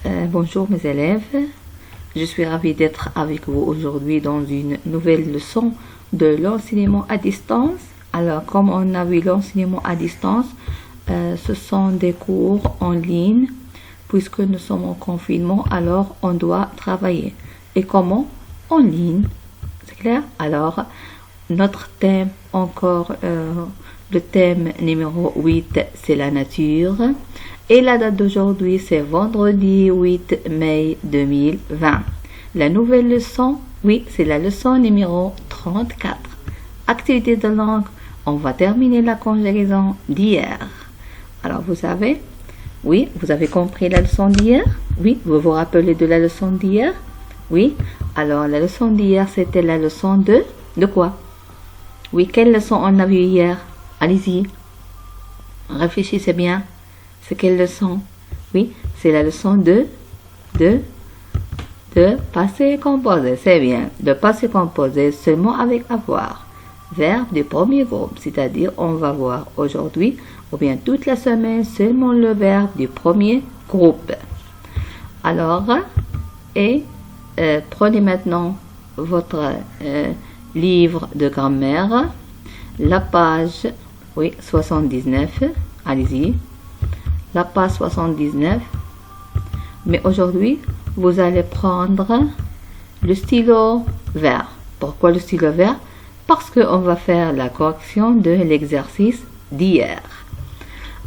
Bonjour mes élèves, je suis ravie d'être avec vous aujourd'hui dans une nouvelle leçon de l'enseignement à distance. Alors comme on a vu l'enseignement à distance, ce sont des cours en ligne. Puisque nous sommes en confinement, alors on doit travailler. Et comment? En ligne. C'est clair? Alors, notre thème encore, le thème numéro 8, c'est la nature. Et la date d'aujourd'hui, c'est vendredi 8 mai 2020. La nouvelle leçon, oui, c'est la leçon numéro 34. Activité de langue, on va terminer la conjugaison d'hier. Alors, vous savez, oui, vous avez compris la leçon d'hier? Oui, vous vous rappelez de la leçon d'hier? Oui, alors la leçon d'hier, c'était la leçon de quoi? Oui, quelle leçon on a vue hier? Allez-y, réfléchissez bien. C'est quelle leçon? Oui, c'est la leçon de passé composé, c'est bien. De passé composé seulement avec avoir. Verbe du premier groupe, c'est-à-dire on va voir aujourd'hui ou bien toute la semaine seulement le verbe du premier groupe. Alors, prenez maintenant votre livre de grammaire, la page 79, allez-y, la page 79. Mais aujourd'hui, vous allez prendre le stylo vert. Pourquoi le stylo vert? Parce qu'on va faire la correction de l'exercice d'hier.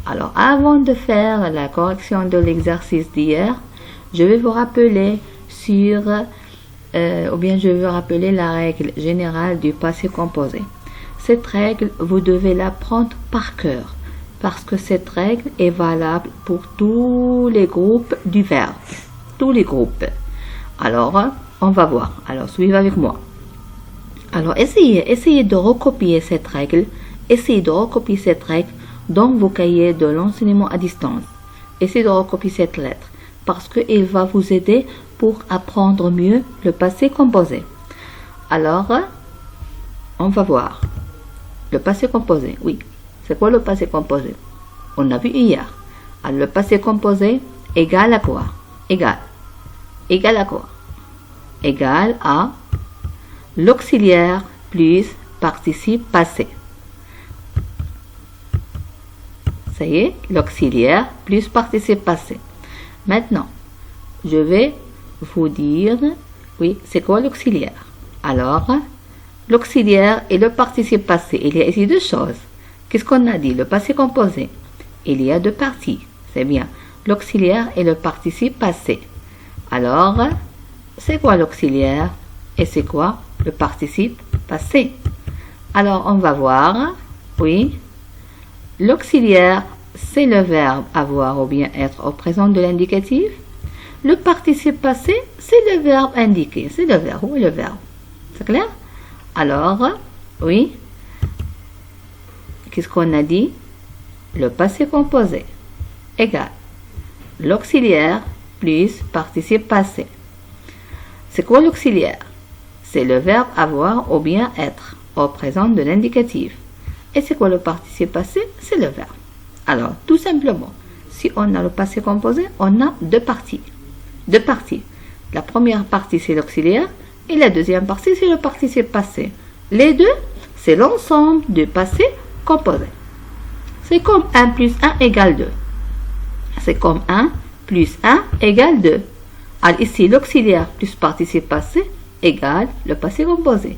Alors, avant de faire la correction de l'exercice d'hier, je vais vous rappeler la règle générale du passé composé. Cette règle, vous devez l'apprendre par cœur, parce que cette règle est valable pour tous les groupes du verbe. Tous les groupes. Alors, on va voir. Alors, suivez avec moi. Alors, essayez de recopier cette règle. Essayez de recopier cette règle dans vos cahiers de l'enseignement à distance. Essayez de recopier cette lettre parce qu'il va vous aider pour apprendre mieux le passé composé. Alors, on va voir. Le passé composé, oui. C'est quoi le passé composé? On a vu hier. Alors, le passé composé égale à quoi? Égal à quoi? Égal à l'auxiliaire plus participe passé. Ça y est, l'auxiliaire plus participe passé. Maintenant, je vais vous dire, oui, c'est quoi l'auxiliaire? Alors, l'auxiliaire et le participe passé, il y a ici deux choses. Qu'est-ce qu'on a dit? Le passé composé. Il y a deux parties, c'est bien. L'auxiliaire et le participe passé. Alors, c'est quoi l'auxiliaire et c'est quoi le participe passé? Alors, on va voir, oui. L'auxiliaire, c'est le verbe avoir ou bien être au présent de l'indicatif. Le participe passé, c'est le verbe indiqué. C'est le verbe. Où est le verbe? C'est clair? Alors, oui. Qu'est-ce qu'on a dit? Le passé composé égale l'auxiliaire plus participe passé. C'est quoi l'auxiliaire? C'est le verbe avoir ou bien être au présent de l'indicatif. Et c'est quoi le participe passé? C'est le verbe. Alors, tout simplement, si on a le passé composé, on a deux parties. Deux parties. La première partie, c'est l'auxiliaire et la deuxième partie, c'est le participe passé. Les deux, c'est l'ensemble du passé composé. C'est comme 1 plus 1 égale 2. C'est comme 1 plus 1 égale 2. Alors ici, l'auxiliaire plus participe passé égale le passé composé.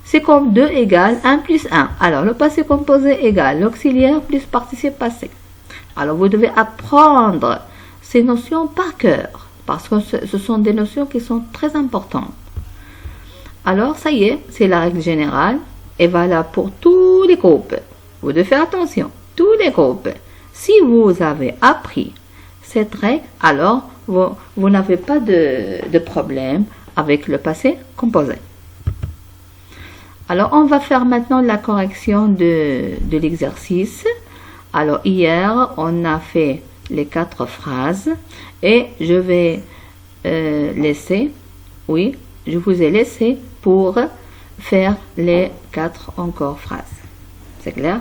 C'est comme 2 égale 1 plus 1. Alors, le passé composé égale l'auxiliaire plus participe passé. Alors, vous devez apprendre ces notions par cœur, parce que ce sont des notions qui sont très importantes. Alors, ça y est, c'est la règle générale et valable pour tous les groupes. Vous devez faire attention, tous les groupes. Si vous avez appris cette règle, alors vous n'avez pas de problème avec le passé composé. Alors, on va faire maintenant la correction de l'exercice. Alors, hier, on a fait les 4 phrases et je vais laisser, oui, je vous ai laissé pour faire les 4 encore phrases. C'est clair?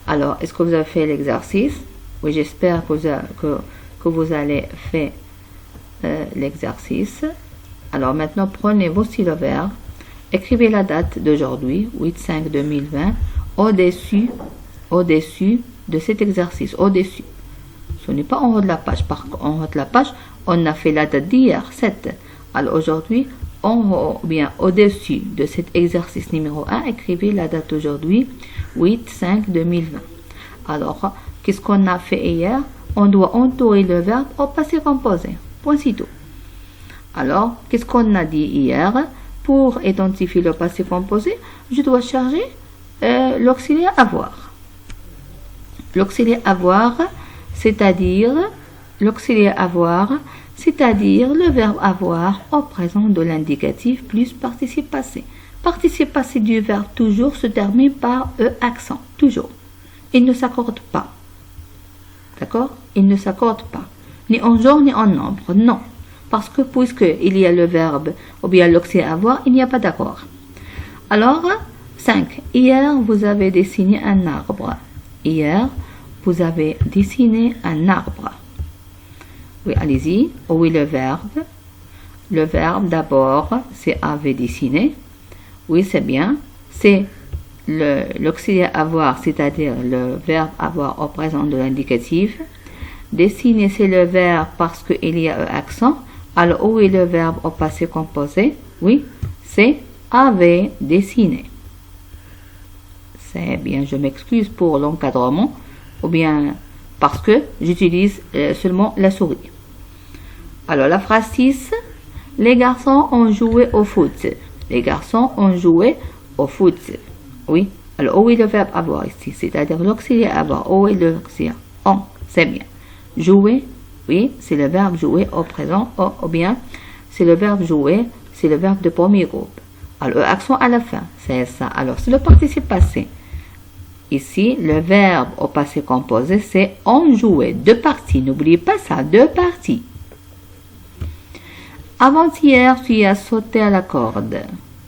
Alors, est-ce que vous avez fait l'exercice? Oui, j'espère que vous allez faire l'exercice. Alors maintenant, prenez vos stylos verts, écrivez la date d'aujourd'hui, 8/5/2020, au-dessus de cet exercice, au-dessus. Ce n'est pas en haut de la page. En haut de la page, on a fait la date d'hier, 7. Alors aujourd'hui, en haut, bien au-dessus de cet exercice numéro 1, écrivez la date d'aujourd'hui, 8/5/2020. Alors, qu'est-ce qu'on a fait hier? On doit entourer le verbe au passé composé. Point c'est tout. Alors, qu'est-ce qu'on a dit hier? Pour identifier le passé composé, je dois charger l'auxiliaire avoir. L'auxiliaire avoir, c'est-à-dire le verbe avoir au présent de l'indicatif plus participe passé. Participe passé du verbe toujours se termine par E accent, toujours. Il ne s'accorde pas. D'accord? Il ne s'accorde pas. Ni en genre ni en nombre, non. Parce que puisque il y a le verbe ou bien l'auxiliaire avoir, il n'y a pas d'accord. Alors, 5. Hier, vous avez dessiné un arbre. Hier, vous avez dessiné un arbre. Oui, allez-y. Où est le verbe? Le verbe, d'abord, c'est avait dessiné. Oui, c'est bien. C'est l'auxiliaire avoir, c'est-à-dire le verbe avoir au présent de l'indicatif. Dessiner, c'est le verbe parce qu'il y a un accent. Alors, où est le verbe au passé composé? Oui, c'est avait dessiné. C'est bien, je m'excuse pour l'encadrement, ou bien parce que j'utilise seulement la souris. Alors, la phrase 6, les garçons ont joué au foot. Les garçons ont joué au foot. Oui, alors où est le verbe avoir ici? C'est-à-dire l'auxiliaire avoir. Où est l'auxiliaire? On, c'est bien. Jouer, oui, c'est le verbe jouer au présent, ou bien c'est le verbe jouer, c'est le verbe de premier groupe. Alors, accent à la fin, c'est ça. Alors, c'est le participe passé. Ici, le verbe au passé composé, c'est on jouait. Deux parties, n'oubliez pas ça, deux parties. Avant-hier, tu as sauté à la corde.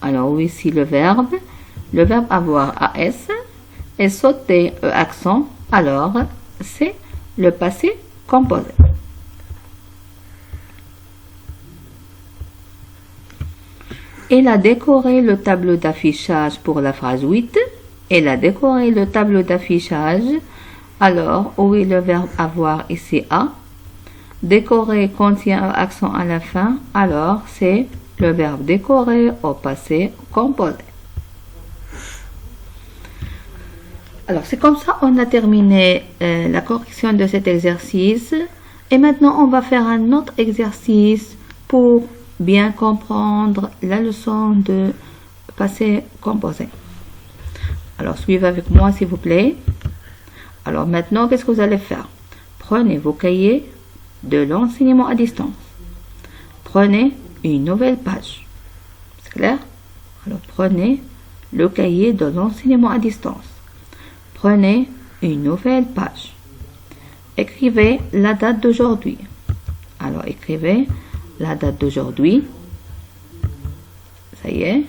Alors, oui, ici, le verbe avoir AS et sauter accent, alors c'est le passé composé. Elle a décoré le tableau d'affichage pour la phrase 8. Elle a décoré le tableau d'affichage. Alors, où est le verbe avoir ici A? Décorer contient un accent à la fin. Alors, c'est le verbe décorer au passé composé. Alors, c'est comme ça on a terminé la correction de cet exercice. Et maintenant, on va faire un autre exercice pour bien comprendre la leçon de passé composé. Alors, suivez avec moi, s'il vous plaît. Alors, maintenant, qu'est-ce que vous allez faire? Prenez vos cahiers de l'enseignement à distance. Prenez une nouvelle page. C'est clair? Alors, prenez le cahier de l'enseignement à distance. Prenez une nouvelle page. Écrivez la date d'aujourd'hui. Alors, écrivez la date d'aujourd'hui. Ça y est.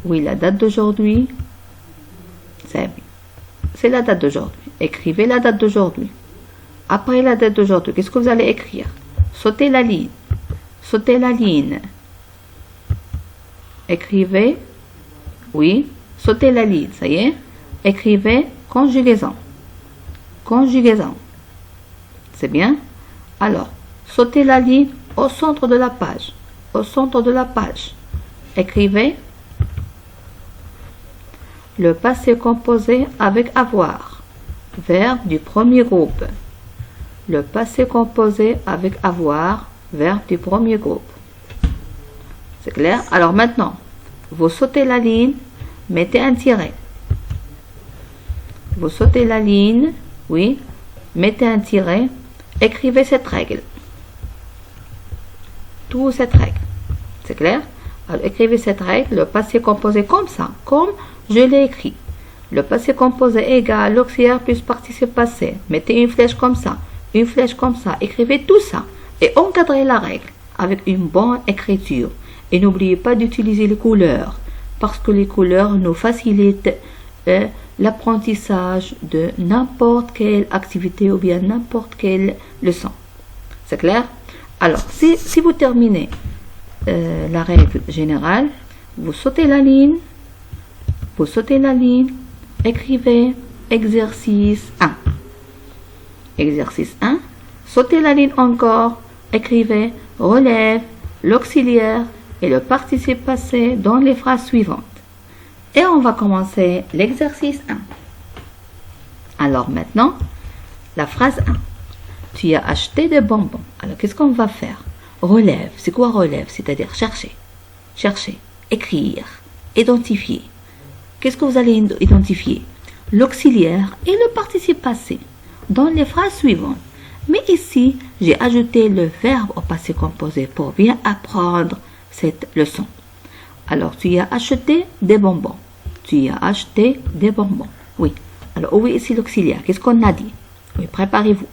Oui, la date d'aujourd'hui. C'est la date d'aujourd'hui. Écrivez la date d'aujourd'hui. Après la date d'aujourd'hui, qu'est-ce que vous allez écrire? Sautez la ligne. Sautez la ligne. Écrivez. Oui, sautez la ligne. Ça y est. Écrivez conjugaison. Conjugaison. C'est bien? Alors, sautez la ligne au centre de la page. Au centre de la page. Écrivez le passé composé avec avoir. Verbe du premier groupe. Le passé composé avec avoir. Verbe du premier groupe. C'est clair? Alors maintenant, vous sautez la ligne, mettez un tiret. Vous sautez la ligne, oui, mettez un tiret, écrivez cette règle. Toute cette règle. C'est clair? Alors, écrivez cette règle, le passé composé comme ça, comme je l'ai écrit. Le passé composé égale l'auxiliaire plus participe passé. Mettez une flèche comme ça, une flèche comme ça. Écrivez tout ça et encadrez la règle avec une bonne écriture. Et n'oubliez pas d'utiliser les couleurs parce que les couleurs nous facilitent l'apprentissage de n'importe quelle activité ou bien n'importe quelle leçon. C'est clair? Alors, si vous terminez la règle générale, vous sautez la ligne, écrivez exercice 1. Exercice 1, sautez la ligne encore, écrivez relève, l'auxiliaire et le participe passé dans les phrases suivantes. Et on va commencer l'exercice 1. Alors maintenant, la phrase 1. Tu as acheté des bonbons. Alors qu'est-ce qu'on va faire? Relève. C'est quoi relève? C'est-à-dire chercher. Chercher, écrire, identifier. Qu'est-ce que vous allez identifier? L'auxiliaire et le participe passé dans les phrases suivantes. Mais ici, j'ai ajouté le verbe au passé composé pour bien apprendre cette leçon. Alors, tu as acheté des bonbons. Tu as acheté des bonbons. Oui. Alors, où est ici l'auxiliaire? Qu'est-ce qu'on a dit? Oui, préparez-vous.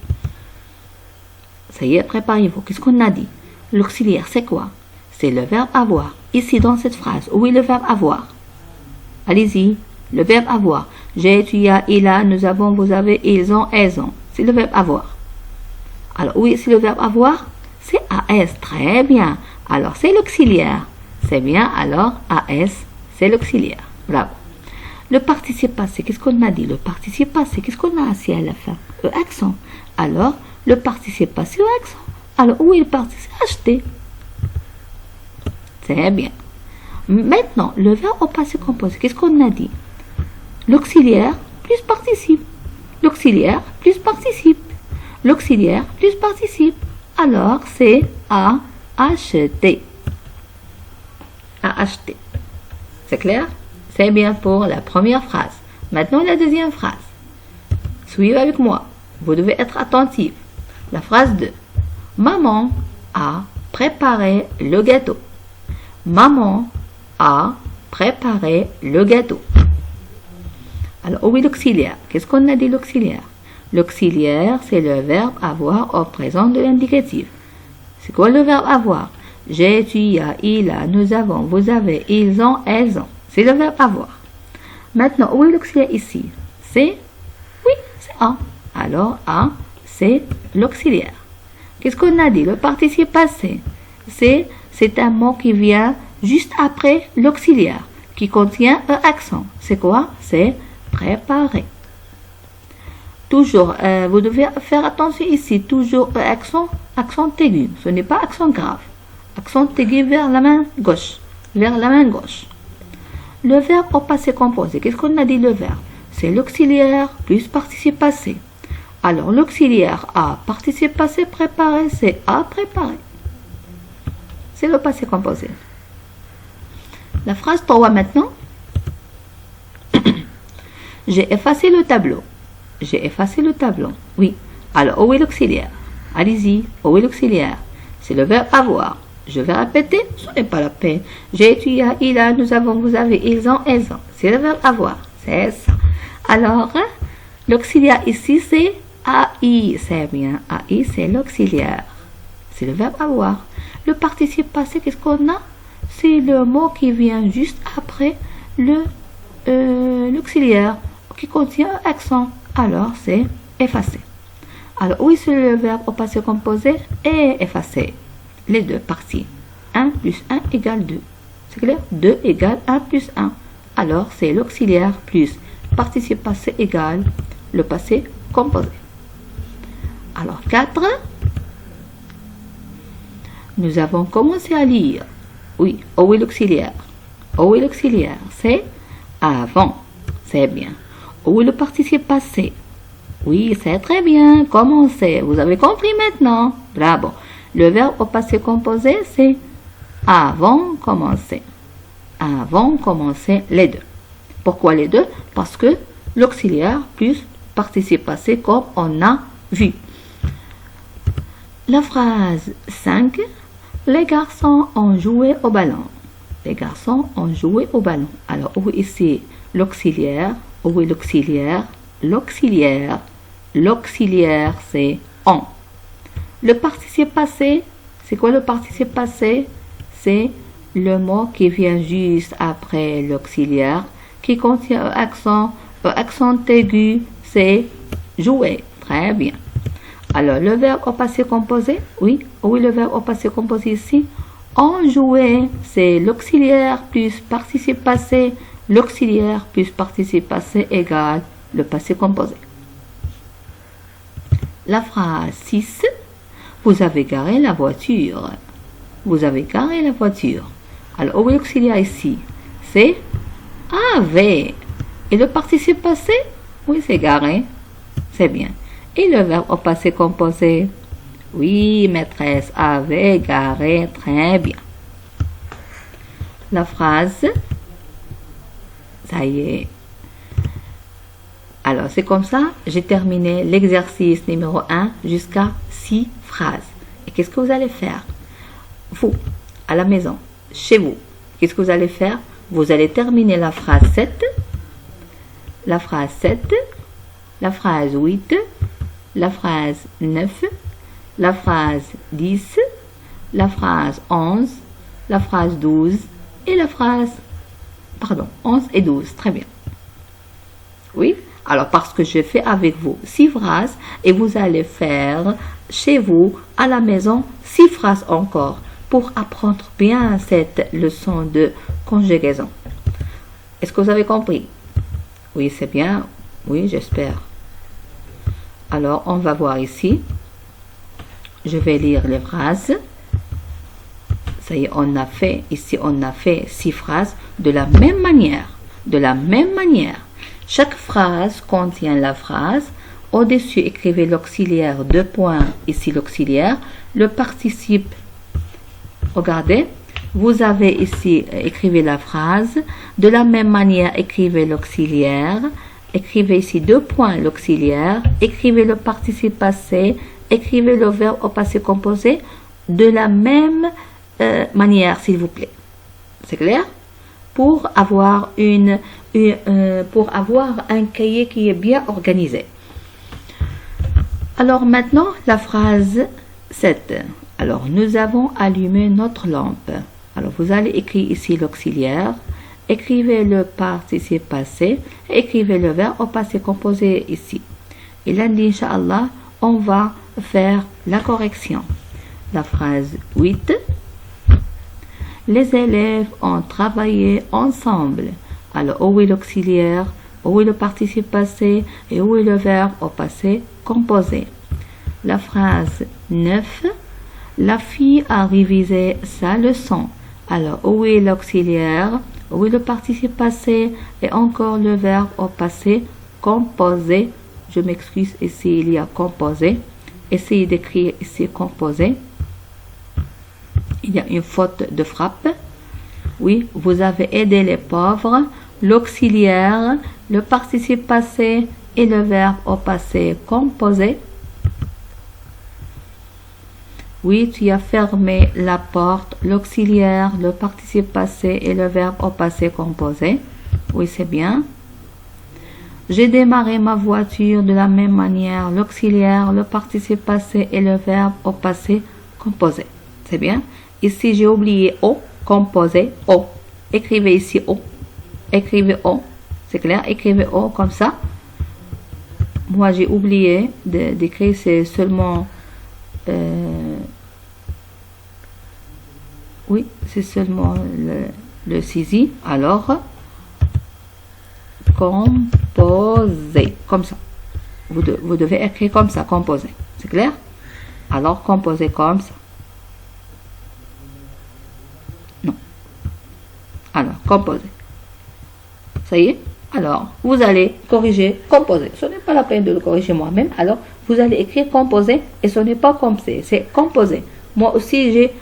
Ça y est, préparez-vous. Qu'est-ce qu'on a dit? L'auxiliaire, c'est quoi? C'est le verbe avoir. Ici, dans cette phrase, où est le verbe avoir? Allez-y. Le verbe avoir. J'ai, tu as, il a, nous avons, vous avez, ils ont, elles ont. C'est le verbe avoir. Alors, oui, c'est le verbe avoir. C'est AS. Très bien. Alors, c'est l'auxiliaire. C'est bien. Alors, AS, c'est l'auxiliaire. Bravo. Le participe passé, qu'est-ce qu'on a dit? Le participe passé, qu'est-ce qu'on a assis à la fin? Accent. Alors, le participe passé, accent. Alors, où est le participe? Acheter. C'est bien. Maintenant, le verbe au passé composé, qu'est-ce qu'on a dit? L'auxiliaire plus participe. L'auxiliaire plus participe. L'auxiliaire plus participe. Alors, c'est à acheter. À acheter. C'est clair? C'est bien pour la première phrase. Maintenant, la deuxième phrase. Suivez avec moi. Vous devez être attentif. La phrase 2. Maman a préparé le gâteau. Maman a préparé le gâteau. Alors, où est l'auxiliaire? Qu'est-ce qu'on a dit l'auxiliaire? L'auxiliaire, c'est le verbe avoir au présent de l'indicatif. C'est quoi le verbe avoir? J'ai, tu as, il a, nous avons, vous avez, ils ont, elles ont. C'est le verbe avoir. Maintenant, où est l'auxiliaire ici? C'est? Oui, c'est A. Alors, A, c'est l'auxiliaire. Qu'est-ce qu'on a dit? Le participe passé. C'est un mot qui vient juste après l'auxiliaire, qui contient un accent. C'est quoi? C'est préparer. Toujours, vous devez faire attention ici, toujours accent aigu. Ce n'est pas accent grave. Accent aigu vers la main gauche. Vers la main gauche. Le verbe au passé composé. Qu'est-ce qu'on a dit le verbe? C'est l'auxiliaire plus participe passé. Alors, l'auxiliaire a participe passé préparé, c'est a préparé. C'est le passé composé. La phrase 3 maintenant. J'ai effacé le tableau. J'ai effacé le tableau. Oui. Alors, où est l'auxiliaire? Allez-y. Où est l'auxiliaire? C'est le verbe avoir. Je vais répéter, ce n'est pas la peine. J'ai, tu as, il a, nous avons, vous avez, ils ont, elles ont. C'est le verbe avoir. C'est ça. Alors, l'auxiliaire ici, c'est AI. C'est bien. AI, c'est l'auxiliaire. C'est le verbe avoir. Le participe passé, qu'est-ce qu'on a? C'est le mot qui vient juste après l'auxiliaire, qui contient un accent. Alors, c'est effacer. Alors, oui, c'est le verbe au passé composé et effacer. Les deux parties. 1 plus 1 égale 2. C'est clair? 2 égale 1 plus 1. Alors, c'est l'auxiliaire plus participe passé égale le passé composé. Alors, 4. Nous avons commencé à lire. Oui, où est l'auxiliaire? Où est l'auxiliaire? C'est avant. C'est bien. Où est le participe passé? Oui, c'est très bien. Commencer. Vous avez compris maintenant? Bravo. Le verbe au passé composé, c'est avant commencer. Avant commencer les deux. Pourquoi les deux? Parce que l'auxiliaire plus participe passé comme on a vu. La phrase 5. Les garçons ont joué au ballon. Les garçons ont joué au ballon. Alors, où est ici l'auxiliaire? Où est l'auxiliaire? L'auxiliaire. L'auxiliaire, c'est on. Le participe passé, c'est quoi le participe passé? C'est le mot qui vient juste après l'auxiliaire, qui contient un accent aigu, c'est jouer. Très bien. Alors, le verbe au passé composé, oui, le verbe au passé composé ici. On jouait, c'est l'auxiliaire plus participe passé. L'auxiliaire plus participe passé égale le passé composé. La phrase 6, vous avez garé la voiture. Vous avez garé la voiture. Alors, l'auxiliaire ici, c'est avait. Et le participe passé, oui, c'est garé. C'est bien. Et le verbe au passé composé, oui, maîtresse, avait garé, très bien. La phrase, ça y est. Alors, c'est comme ça, j'ai terminé l'exercice numéro 1 jusqu'à 6 phrases. Et qu'est-ce que vous allez faire? Vous, à la maison, chez vous, qu'est-ce que vous allez faire? Vous allez terminer la phrase 7, la phrase 7, la phrase 8, la phrase 9, la phrase 10, la phrase 11, la phrase 12 et la phrase, 11 et 12. Très bien. Oui, alors parce que je fais avec vous 6 phrases et vous allez faire chez vous, à la maison, 6 phrases encore pour apprendre bien cette leçon de conjugaison. Est-ce que vous avez compris? Oui, c'est bien. Oui, j'espère. Alors, on va voir ici. Je vais lire les phrases. Ça y est, on a fait 6 phrases de la même manière. De la même manière. Chaque phrase contient la phrase. Au-dessus, écrivez l'auxiliaire, 2 points, ici l'auxiliaire. Le participe, regardez, vous avez ici, écrivez la phrase. De la même manière, écrivez l'auxiliaire. Écrivez ici 2 points l'auxiliaire, écrivez le participe passé, écrivez le verbe au passé composé de la même manière, s'il vous plaît. C'est clair? Pour avoir un cahier qui est bien organisé. Alors maintenant, la phrase 7. Alors, nous avons allumé notre lampe. Alors, vous allez écrire ici l'auxiliaire. Écrivez le participe passé, écrivez le verbe au passé composé ici. Et lundi, Inch'Allah, on va faire la correction. La phrase 8. Les élèves ont travaillé ensemble. Alors, où est l'auxiliaire, où est le participe passé et où est le verbe au passé composé. La phrase 9. La fille a révisé sa leçon. Alors, où est l'auxiliaire? Oui, le participe passé et encore le verbe au passé composé. Je m'excuse, ici il y a composé. Essayez d'écrire ici composé. Il y a une faute de frappe. Oui, vous avez aidé les pauvres. L'auxiliaire, le participe passé et le verbe au passé composé. Oui, tu as fermé la porte, l'auxiliaire, le participe passé et le verbe au passé composé. Oui, c'est bien. J'ai démarré ma voiture de la même manière, l'auxiliaire, le participe passé et le verbe au passé composé. C'est bien. Ici, j'ai oublié O, composé, O. Écrivez ici O. Écrivez O. C'est clair? Écrivez O comme ça. Moi, j'ai oublié d'écrire, c'est seulement... oui, c'est seulement le saisie. Alors, composer, comme ça. Vous devez écrire comme ça, composer. C'est clair? Alors, composer comme ça. Non. Alors, composer. Ça y est? Alors, vous allez corriger, composer. Ce n'est pas la peine de le corriger moi-même. Alors, vous allez écrire composer et ce n'est pas composer, c'est composer. Moi aussi, j'ai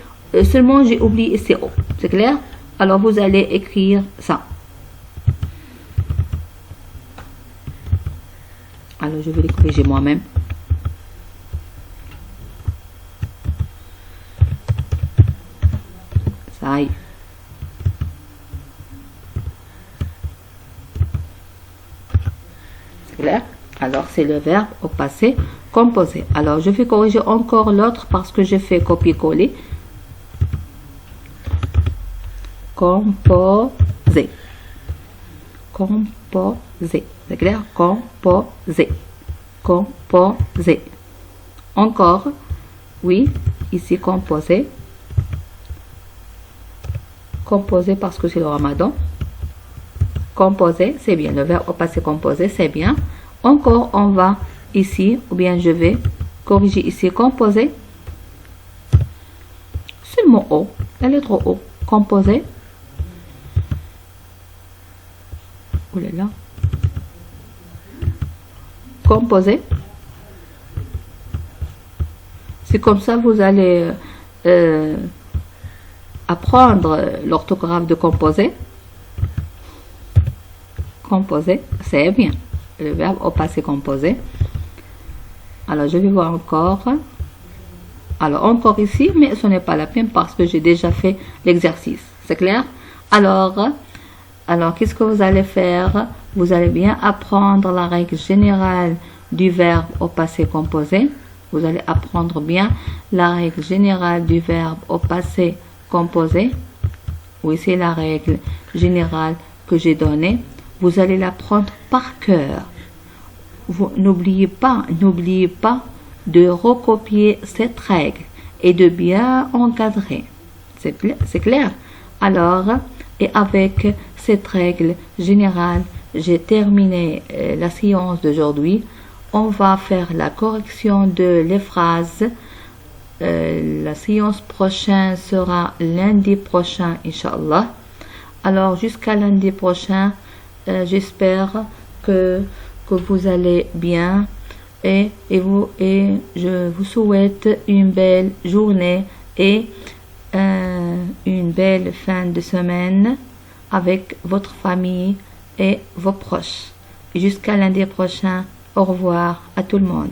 oublié CO. C'est clair? Alors, vous allez écrire ça. Alors, je vais les corriger moi-même. Ça y est. C'est clair? Alors, c'est le verbe au passé composé. Alors, je vais corriger encore l'autre parce que j'ai fait copier-coller. Composer. Composer. C'est clair? Composer. Composer. Encore. Oui, ici composé. Composé parce que c'est le Ramadan. Composé, c'est bien. Le verbe au passé composé, c'est bien. Encore, on va ici, ou bien je vais corriger ici composé. C'est le mot O, la lettre O. Composé. Oh là là. Composé. C'est comme ça vous allez apprendre l'orthographe de composé. Composé, c'est bien. Le verbe au passé composé. Alors, je vais voir encore. Alors, encore ici, mais ce n'est pas la peine parce que j'ai déjà fait l'exercice. C'est clair? Alors, qu'est-ce que vous allez faire? Vous allez bien apprendre la règle générale du verbe au passé composé. Vous allez apprendre bien la règle générale du verbe au passé composé. Oui, c'est la règle générale que j'ai donnée. Vous allez l'apprendre par cœur. N'oubliez pas de recopier cette règle et de bien encadrer. C'est clair? Alors, et avec cette règle générale, j'ai terminé la séance d'aujourd'hui. On va faire la correction de les phrases. La séance prochaine sera lundi prochain, Inch'Allah. Alors, jusqu'à lundi prochain, j'espère que vous allez bien et je vous souhaite une belle journée et une belle fin de semaine avec votre famille et vos proches. Jusqu'à lundi prochain. Au revoir à tout le monde.